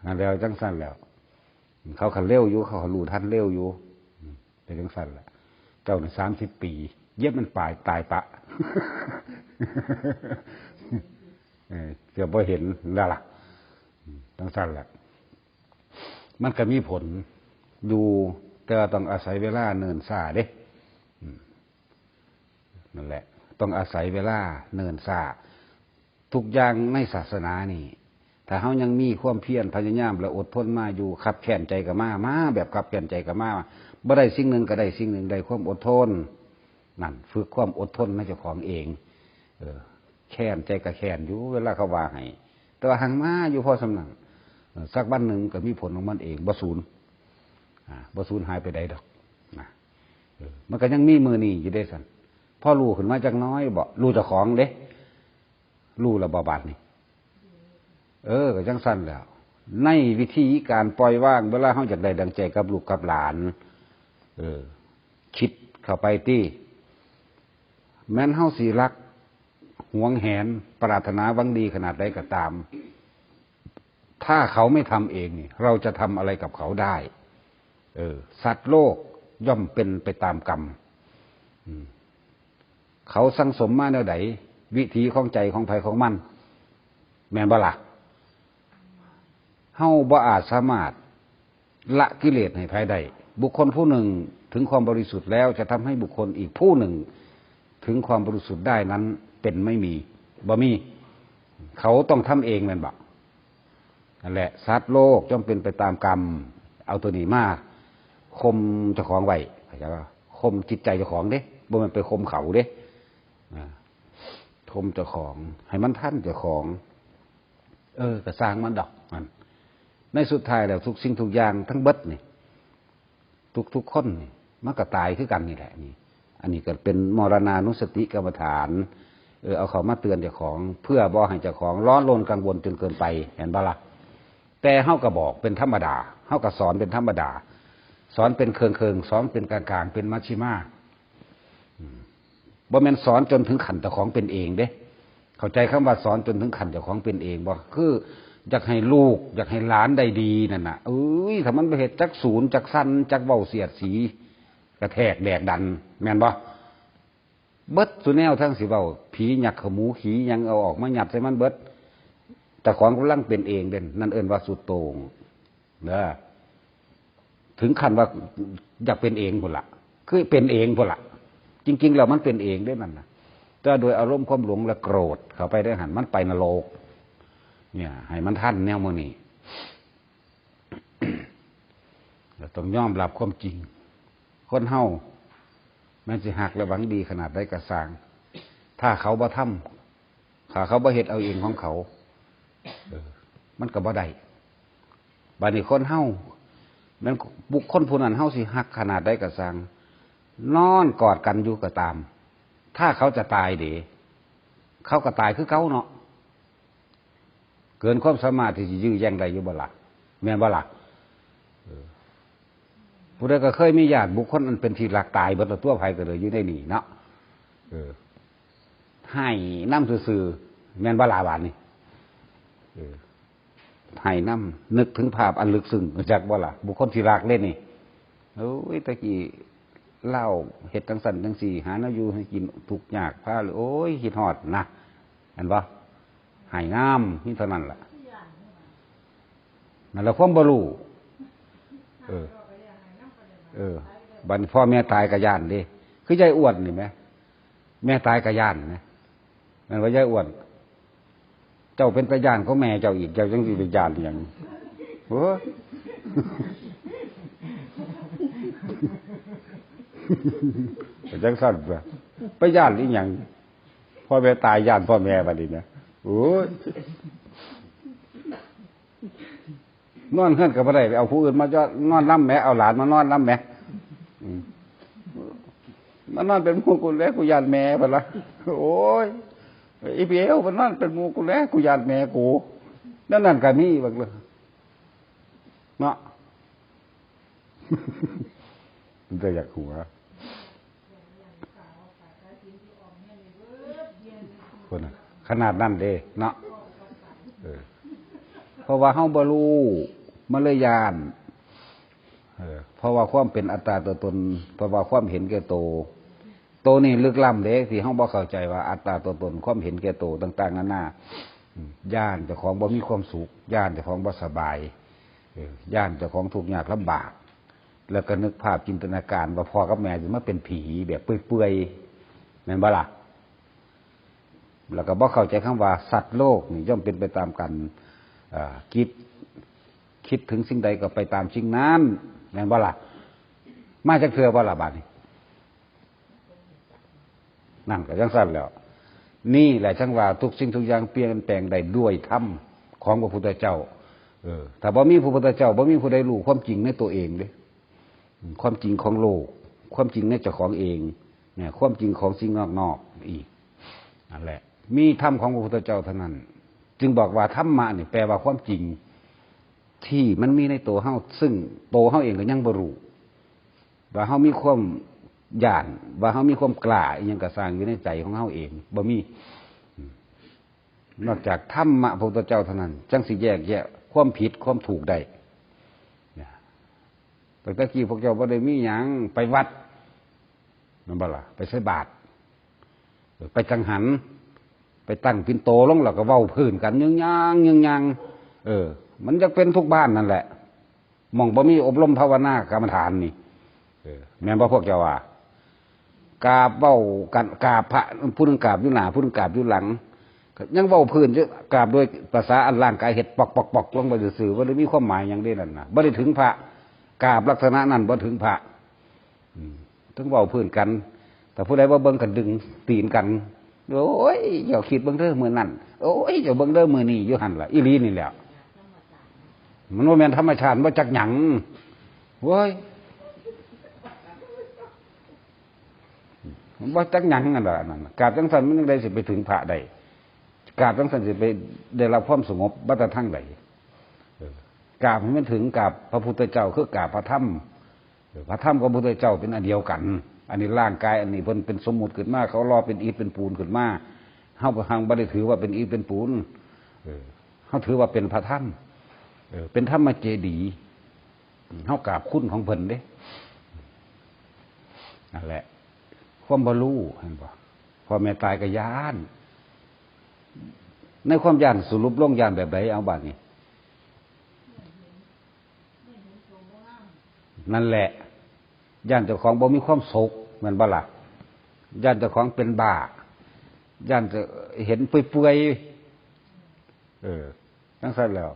นั่นแล้วจังซั่นแล้วเขาคันเร็วอยู่เขารู้ทันเร็วอยู่เป็นจังซั่นแหละเจ้านี่30 ปีเย็บมันปลายตายปะเกือบบ่เห็นแล้วล่ะจังซั่นแหละมันก็มีผลอยู่แต่ต้องอาศัยเวลาเนิ่นช้าเด้นั่นแหละต้องอาศัยเวลาเนิ่นช้าทุกอย่างในศาสนานี่ถ้าเฮายังมีความเพียรพยายามและอดทนมาอยู่ขับแค้นใจก็มาแบบขับแค้นใจก็มาบ่ได้สิ่งหนึ่งก็ได้สิ่งหนึ่งได้ความอดทนนั่นฝึกความอดทนในเจ้าของเองแค้นใจก็แค้นอยู่เวลาเขาว่าให้แต่ว่าหังมาอยู่พอสำนักสักวันหนึ่งก็มีผลของมันเองบ่สูญหายไปใดดอกนะมันก็ยังมีมือนี่อยู่ได้สันพ่อรู้ขึ้นมาจากน้อยบ่รู้เจ้าของเด้รู้แล้วบ่บาดนี่ก็จังสั้นแล้วในวิธีการปล่อยว่างเวลาเฮาอยากได้ดังใจกับลูกกับหลานคิดเข้าไปที่แม้นเฮาสิรักหวงแหนปรารถนาหวังดีขนาดใดก็ตามถ้าเขาไม่ทำเองนี่เราจะทำอะไรกับเขาได้สัตว์โลกย่อมเป็นไปตามกรรมเขาสังสมมาแนวใดวิถีของใจของไผของมันแม่นบ่ล่ะเฮาบ่อาจสามารถละกิเลสให้ไผได้บุคคลผู้หนึ่งถึงความบริสุทธิ์แล้วจะทำให้บุคคลอีกผู้หนึ่งถึงความบริสุทธิ์ได้นั้นเป็นไม่มีบ่มีเขาต้องทำเองแม่นบ่นั่นแหละสัตว์โลกย่อมเป็นไปตามกรรมเอาตัวนี้มาข่มเจ้าของไว้เข้าใจป่ะข่มจิตใจเจ้าของเด้บ่แม่นไปข่มเขาเด้ข่มเจ้าของให้มันทันเจ้าของก็สร้างมันดอกมันในสุดท้ายแล้วทุกสิ่งทุกอย่างทั้งเบิดนี่ ทุกคนนี่มันก็ตายคือกันนี่แหละนี่อันนี้ก็เป็นมรณานุสติกรรมฐานเอาเขามาเตือนเจ้าของเพื่อบ่ให้เจ้าของร้อนรนกังวลจนเกินไปเห็นบ่ล่ะแต่เฮาก็บอกเป็นธรรมดาเฮาก็สอนเป็นธรรมดาสอนเป็นเคืองๆสอนเป็นกลางๆเป็นมัชฌิมาบ่แม่นสอนจนถึงขั้นเจ้าของเป็นเองเด้เข้าใจคำว่าสอนจนถึงขั้นเจ้าของเป็นเองบ่คืออยากให้ลูกอยากให้หลานได้ดีนั่นน่ะถ้ามันไปเฮ็ดจักศูนย์จักสั้นจักเว้าเสียดสีกระแทกแดกดันแม่นบ่เบิดสุแนวทั้งสิเว้าผีหยักขมูขี้ยังเอาออกมาหยัดใส่มันเบิดแต่ของกำลังเป็นเองเด่นนั่นเอิ้นว่าสุดโต่งเด้อถึงขั้นว่าอยากเป็นเองพุ่นล่ะคือเป็นเองพุ่นล่ะจริงๆแล้วมันเป็นเองได้นั่นน่ะแต่โดยอารมณ์ความหลงและโกรธเข้าไปได้หันมันไปนรกเนี่ยให้มันทันแนวมื้อนี้ เราต้องยอมรับความจริงคนเฮาแม้สิหักและหวังดีขนาดใดก็สร้างถ้าเขาบ่ทำถ้าเขาบ่เฮ็ดเอาเองของเขามันก็บ่ได้บัดนี้คนเฮาแม้นบุคคลผู้นั้นเฮาสิหักขนาดใดก็สร้างนอนกอดกันอยู่ก็ตามถ้าเขาจะตายเด้เขาก็ตายคือเขาเนาะเกินความสามารถที่จะยื้อแย่งได้อยู่บ่ล่ะแม่นบ่ล่ะผู้ใดก็เคยมีญาติบุคคลอันเป็นที่รักตายเบิดตัวภัยก็เลยอยู่ในนี่เนาะให้น้ำซื่อๆแม่นบ่ล่ะบาดนี้ให้น้ำนึกถึงภาพอันลึกซึ้งจากบ่ล่ะบุคคลที่รักเล่นนี่โอ้ยตะกี้เล่าเฮ็ดจังซั่นจังซี่หาแนวอยู่ให้กินทุกข์ยากพาเลยโอ้ยคิดฮอดนะเห็นบ่ให้งามนี่เท่านั้นล่ะนั่นแหละความบ่รู้บัดพ่อแม่ตายก็ย่านเด้คือยายอ้วนนี่แหมแม่ตายก็ย่านนะนั่นว่ายายอ้วนเจ้าเป็นตาย่านของแม่เจ้าอีกเจ้าจังสิเป็นย่านอีหยังโอ้จังซั่นไปย่านอีหยังพ่อแม่ตายย่านพ่อแม่บัดนี้นะโอ้ยนอนเฮือนก็บ่ได้ไปเอาผู้อื่นมานอนนำแม่เอาหลานมานอนนำแม่มันนอนเป็นหมู่กูแล้วกูย่านแม่พุ่นล่ะโอ้ยอีเปียวมันนอนเป็นหมู่กูแล้วกูย่านแม่กูนั่นก็มีบักเลยเนาะมันจะอยากหัวคนขนาดนั้นเด้เนาะเพราะว่าเฮาบ่รู้มันเลยย่านเพราะว่าความเป็นอัตตาตัวตนเพราะว่าความเห็นแก่โตนี่ลึกล้ำเด้ที่เฮาบ่เข้าใจว่าอัตตาตัวตนความเห็นแก่โตต่างๆนานาย่านเจ้าของบ่มีความสุขย่านเจ้าของบ่สบายย่านเจ้าของทุกข์ยากลำบากแล้วก็นึกภาพจินตนาการว่าพ่อกับแม่สิมาเป็นผีแบบเปื่อยๆแม่นบ่ล่ะแล้วก็บ่เข้าใจคำว่าสัตว์โลกนี่ย่อมเป็นไปตามกันคิดถึงสิ่งใดก็ไปตามสิ่งนั้นแม่นบ่ล่ะมาจากเทื่อบ่ล่ะบาดนี้นั่นก็จังซั่นแล้วนี่แหละจังว่าทุกสิ่งทุกอย่างเปลี่ยนแปลงได้ด้วยธรรมของพระพุทธเจ้าถ้าบ่มีพระพุทธเจ้าบ่มีผู้ใดรู้ความจริงในตัวเองเด้ความจริงของโลกความจริงในเจ้าของเองเนี่ยความจริงของสิ่งนอกๆอีกนั่นแหละมีธรรมของพระพุทธเจ้าเท่านั้นจึงบอกว่าธรรมะนี่แปลว่าความจริงที่มันมีในตัวเฮาซึ่งตัวเฮาเองก็ยังบ่รู้ว่าเฮามีความย่านว่าเฮามีความกล้าอีหยังก็สร้างอยู่ในใจของเฮาเองบ่มีนอกจากธรรมะพระพุทธเจ้าเท่านั้นจังสิแยกแยะความผิดความถูกได้แต่ตะกี้พวกเจ้าบ่ได้มีหยังไปวัดนั่นบ่ล่ะไปใส่บาตรไปจังหันไปตั้งปิ่นโตลงแล้วก็เว้าพื้นกันยึงยางมันจะเป็นทุกบ้านนั่นแหละมองบ่มีอบรมภาวนากรรมฐานนี่แม่นบ่พวกเจ้าว่ากราบเว้ากันกราบพระผู้นึงกราบอยู่หน้าผู้นึงกราบอยู่หลังยังเว้าพื้นอยู่กราบโดยภาษาอันร่างกายเฮ็ดปอกๆลงไปซื่อๆบ่ได้มีความหมายหยังเด้นั่นน่ะบ่ได้ถึงพระกราบลักษณะนั้นบ่ถึงพระถึงเว้าพื้นกันแต่ผู้ใดบ่เบิ่งก็ดึงตีนกันโอ้ยอย่าคิดเบิ่งเด้อมื้อนั้นโอ้ยอย่าเบิ่งเด้อมื้อนี้อยู่หั่นล่ะอีหลีนี่แหละมันบ่แม่นธรรมชาติบ่จักหยังโว้ย ว่าจักหยังนั่นแหละนั่นกราบจังสันมันยังได้สิไปถึงพระใดกราบจังสันสิไปได้รับความสงบบัตรทั้งใดกราบให้มันถึงกราบพระพุทธเจ้าคือกราบพระธรรมพระธรรมกับพระพุทธเจ้าเป็นอันเดียวกันอันนี้ร่างกายอันนี้เพิ่นเป็นสมมุติขึ้นมาเขารอเป็นอิฐเป็นปูนขึ้นมาเฮาบ่ได้ถือว่าเป็นอิฐเป็นปูนเฮาถือว่าเป็นพระธรรมเป็นธรรมเจดีย์เฮากราบคุณของเพิ่นเด้นั่นแหละความบ่รู้เห็นบ่พอแม่ตายก็ย้านในความย้านสรุปลงย้านแบบใดเอาบัดนี้นั่นแหละย้านเจ้าของบ่มีความสุขแม่นบ่ล่ะย้านเจ้าของเป็นบ้าย้านจะเห็นเปื่อยๆจังซั่นแล้ว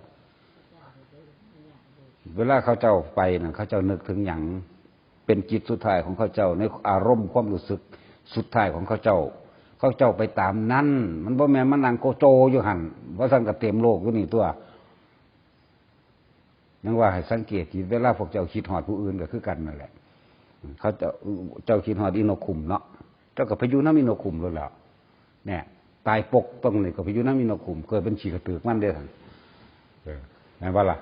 เวลาเขาเจ้าไปน่ะเขาเจ้านึกถึงหยังเป็นจิตสุดท้ายของเขาเจ้าในอารมณ์ความรู้สึกสุดท้ายของเขาเจ้าไปตามนั้นมันบ่แม่นมานั่งโกโจอยู่หั่นว่าซั่นก็เต็มโลกอยู่นี่ตัวยังว่าให้สังเกตเวลาพวกเจ้าคิดฮอดผู้อื่นก็คือกันนั่นแหละเขาเจ้าคิดฮอดอินคุมเนาะเจ้าก็ไปอยู่นำอินคุมแล้วล่ะเนี่ยตายปกตรงนี้ก็ไปอยู่นำอินคุมเกิดเป็นฉีกระตือกมันเด้อท่านแม่นบ่ล่ะ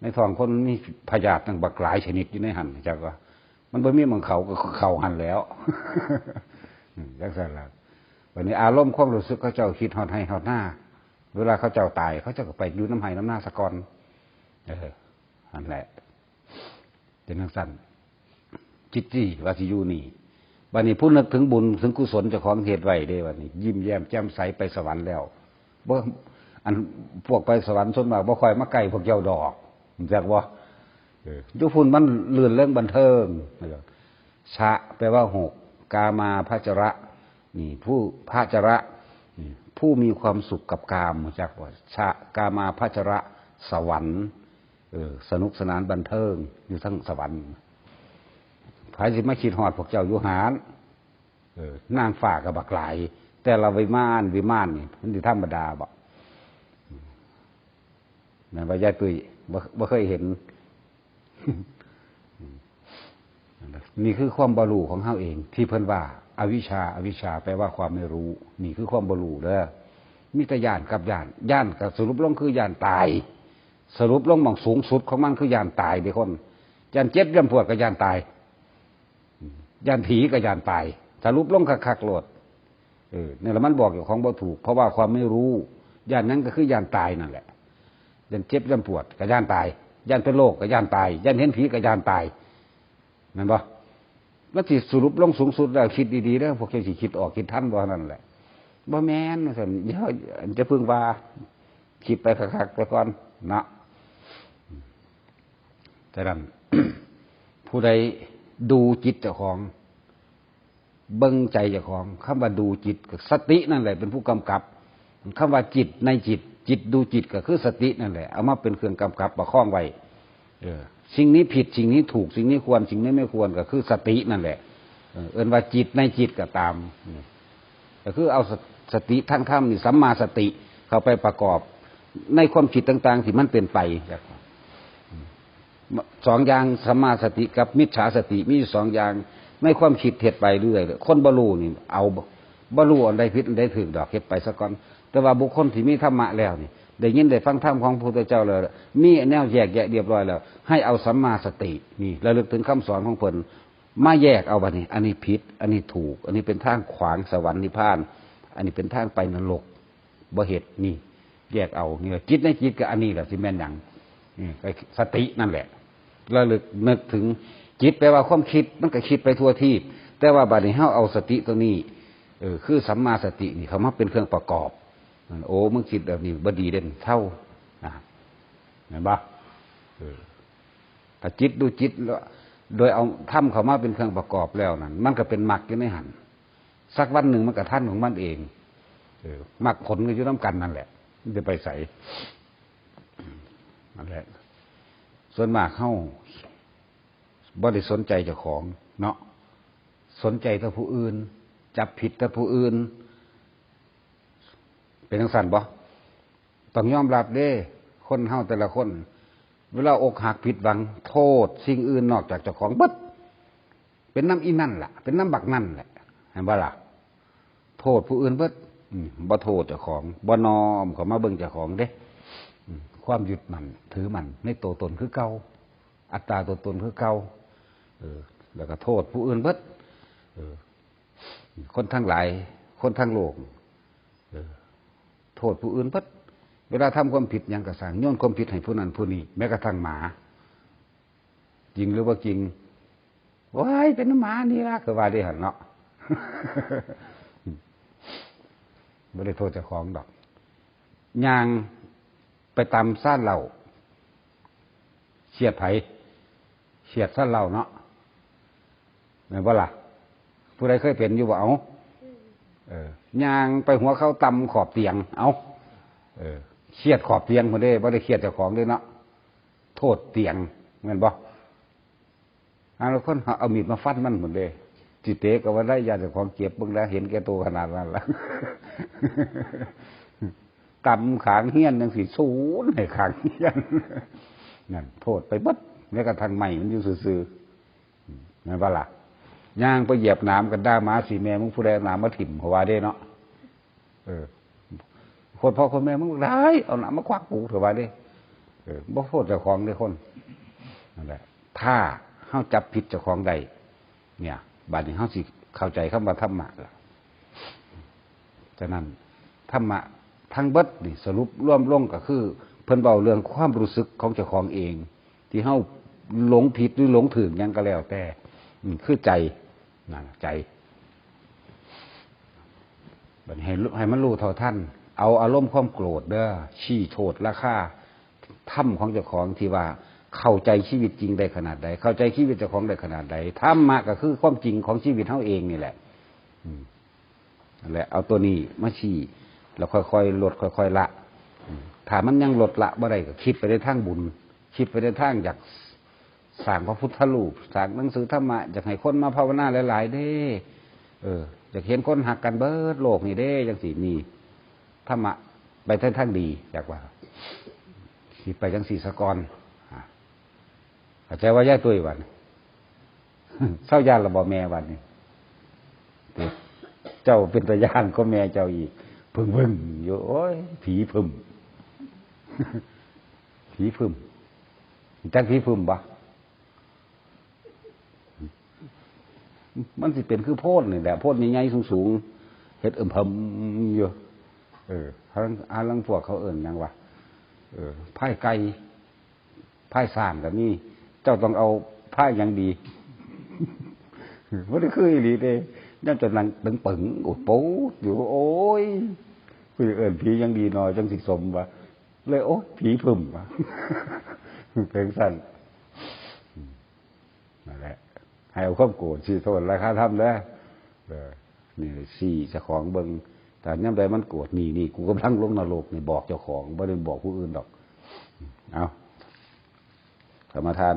ในท้องคนมีพยาธิตั้งบักหลายชนิดอยู่ในหั่นจักว่ามันบ่มีหม้องเขาก็เข้าหั่นแล้วจังซั่นล่ะวันนี้อารมณ์ความรู้สึกเขาเจ้าคิดฮอดให้ฮอดหน้าเวลาเขาเจ้าตายเขาเจ้าก็ไปอยู่น้ำให้น้ำหน้าสะก่อนนั่นแหละเป็นจังซั่นจิตจี้ว่าสิอยู่นี่บัดนี้ผู้นึกถึงบุญถึงกุศลเจ้าของเฮ็ดไว้เด้บัดนี้ยิ้มแย้มแจ่มใสไปสวรรค์แล้วบ่อันพวกไปสวรรค์ส่วนมากบ่ค่อยมาใกล้พวกเจ้าดอกจักบ่อยู่พุ่นมันเลื่อนเรื่องบันเทิงชะแปลว่าหกกามาพจระนี่ผู้พจระนี่ผู้มีความสุขกับกามจักว่าชะกามาพจระสวรรค์สนุกสนานบันเทิงอยู่ทั้งสวรรค์ไผสิมาคิดฮอดพวกเจ้าอยู่หารนางฟ้ากับบักหลายแต่ละวิมานนี่มันสิธรรมดาบ่นั่นว่ายายตุ้ยบ่เคยเห็นนี่คือความบ่รู้ของเฮาเองที่เพิ่นว่าอวิชชาแปลว่าความไม่รู้นี่คือความบ่รู้เด้อมีแต่ญาณกับญาณก็สรุปลงคือญาณตายสรุปลงหม่องสูงสุดของมันคือญาณตายเด้คนญาณเจ็บญาณปวดก็ญาณตายญาณผีก็ญาณตายสรุปลงคักๆโลดนี่ละมันบอกอยู่ของบ่ถูกเพราะว่าความไม่รู้ญาณนั้นก็คือญาณตายนั่นแหละญาณเจ็บญาณปวดก็ญาณตายญาณเป็นโรคก็ญาณตายญาณเห็นผีก็ญาณตายนั่นบ่มันสิสรุปลงสูงสุดแล้วคิดดีๆเด้อพวกเจ้าสิคิดออกคิดทันบ่นั่นแหละบ่แม่นว่าซั่นเดี๋ยวจะพึ่งว่าคิดไปคักๆไปก่อนเนาะแต่นั้น ผู้ใดดูจิตเจ้าของเบิ่งใจเจ้าของคำว่าดูจิตก็สตินั่นแหละเป็นผู้กำกับคำว่าจิตในจิตดูจิตก็คือสตินั่นแหละเอามาเป็นเครื่องกำกับประคองไว้สิ่งนี้ผิดสิ่งนี้ถูกสิ่งนี้ควรสิ่งนี้ไม่ควรก็คือสตินั่นแหละเอิ้นว่าจิตในจิตก็ตามก็คือเอาสติทั้งธรรมนี่สัมมาสติเข้าไปประกอบในความคิดต่างๆที่มันเป็นไปสองอย่างสัมมาสติกับมิจฉาสติมีสองอย่างในความคิดเฮ็ดไปเรื่อยคนบ่รู้นี่เอาบ่รู้อันใดผิดอันใดถูกดอกเฮ็ดไปซะก่อนแต่ว่าบุคคลที่มีธรรมะแล้วนี่ได้ยินได้ฟังธรรมของพระพุทธเจ้าแล้วมีแนวแยกแยะเรียบร้อยแล้วให้เอาสัมมาสตินี่ระลึกถึงคำสอนของเพิ่นมาแยกเอาบัดนี้อันนี้ผิดอันนี้ถูกอันนี้เป็นทางขวางสวรรค์นิพพานอันนี้เป็นทางไปนรกบ่เฮ็ดนี่แยกเอานี่จิตในจิตก็อันนี้แหละสิแม่นหยังนี่สตินั่นแหละระลึกนึกถึงจิตแปลว่าความคิดมันก็คิดไปทั่วที่แต่ว่าบัดนี้เฮาเอาสติตัวนี้คือสัมมาสตินี่เขามาเป็นเครื่องประกอบโอ้มึงคิดแบบนี้บ่ดีเด่นเท่าเห็นปะถ้าจิตดูจิตโดยเอาธรรมเขามาเป็นเครื่องประกอบแล้วนั่นมันก็เป็นมรรคอยู่ในหันสักวันหนึ่งมันก็ท่านของมันเองมรรคผลก็อยู่น้ำกันนั่นแหละมันจะไปใส่นั่นแหละส่วนมากเข้าบ่ได้สนใจเจ้าของเนาะสนใจแต่ผู้อื่นจับผิดแต่ผู้อื่นเป็นจังซั่นบ่ต้องยอมรับเด้คนเฮาแต่ละคนเวลาอกหักผิดหวังโทษสิ่งอื่นนอกจากเจ้าของเบิดเป็นน้ำอีนั่นล่ะเป็นน้ำบักนั่นแหละ เห็นบ่ล่ะโทษผู้อื่นเบิดบ่โทษเจ้าของบ่นอมเข้ามาเบิ่งเจ้าของเด้ความยึดมั่นถือมั่นในตัวตนคือเก่าอัตตาตัวตนคือเก่าแล้วก็โทษผู้อื่นเบิดคนทั้งหลายคนทั้งโลกโทษผู้อื่นเบิดเวลาทำความผิดยังกระสังโยนความผิดให้ผู้นั้นผู้นี้แม้กระทั่งหมาจริงหรือว่าจริงว้ายเป็นหมานี่ละคือว่าได้หันเนาะ ไม่ได้โทษเจ้าของดอกยางไปตำซ่านเหล่าเฉียดไผเฉียดซ่านเหล่าเนาะเหมือนว่าล่ะผู้ใดเคยเป็นอยู่บ่เอายางไปหัวเข้าตำขอบเตียงเอาเฉียดขอบเตียงคนได้บ่ได้เฉียดเจ้าของด้วยเนาะโทษเตียงเหมือนบ่แล้วคนเอามีดมาฟันมันหมดเลยจิเตะก็ว่าได้ยาเจ้าของเก็บเบิ่งแล้วเห็นแก่ตัวขนาดนั้นแล้วกำขางเฮี้ยนยังสิศูนย์ให้ขางเฮี้ยนนั่นโทษไปบัดแม้กระทั่งใหม่มันอยู่ซื่อๆนั่นว่าล่ะย่างไปเหยียบน้ำกันด้าม้าสีแม่มึงผู้ใดน้ำมาถิ่มเขาว่าได้เนาะคนพ่อคนแม่มึงได้เอาน้ำมาควักกูเถอะว่าได้บ่โทษเจ้าของได้คนนั่นแหละถ้าเฮาจับผิดเจ้าของใดเนี่ยบัดนี้เฮาสิเข้าใจคำว่าธรรมะล่ะฉะนั้นธรรมะทั้งเบิดนี่สรุปร่วมลงก็คือเพิ่นเบาเรื่องความรู้สึกของเจ้าของเองที่เฮาหลงผิดหรือหลงถึงยังก็แล้วแต่คือใจนั่นใจบัดนี้ให้มันรู้เท่าท่านเอาอารมณ์ความโกรธเด้อชี้โทษราคาธรรมของเจ้าของที่ว่าเข้าใจชีวิตจริงได้ขนาดใดเข้าใจชีวิตเจ้าของได้ขนาดใดธรรมะก็คือความจริงของชีวิตเฮาเองนี่แหละนั่นแหละเอาตัวนี้มาชี้แล้วค่อยๆลดค่อยๆละถ้ามันยังลดละบ่ได้ก็คิดไปในทางบุญคิดไปในทางอยากสร้างพระพุทธรูปสร้างหนังสือธรรมะอยากให้คนมาภาวนาหลายๆเด้อยากเห็นคนหักกันเบิดโลกนี่เด้จังสิมีธรรมะไปทางดีอยากว่าคิดไปจังสีสะกอนเข้าใจว่าย่าตุ้ยวันเศร้ายานระบอแม่วันนี้เจ้าเป็นตาย่านก็แม่เจ้าอีกพึ่งอยู่โอ้ยผีพึ่มผีพึ่มจักผีพึ่มปะมันสิเป็นคือโพดนี่แหละโพดใหญ่ๆสูงๆเฮ็ดพมอยู่หาลังพวกเขายังวะไพ่ไก่ไพ่สามแบบนี้เจ้าต้องเอาไพ่ยังดีไม่ได้คืออีหลีเด้ย่ำจนนั่งตึงปึงอุดปูอยู่โอ้ยคือผียังดีหน่อยจังสิสมวะเลยโอ้ผีพึ่มวะเพลงสั้นนั่นแหละให้เอาความโกรธชี้โทษราคาทำแล้วนี่สี่เจ้าของเบิงแต่ย่ำใดมันโกรธนี่กูกำลังลงนรกนี่บอกเจ้าของไม่ได้บอกผู้อื่นดอกเอาสมาทาน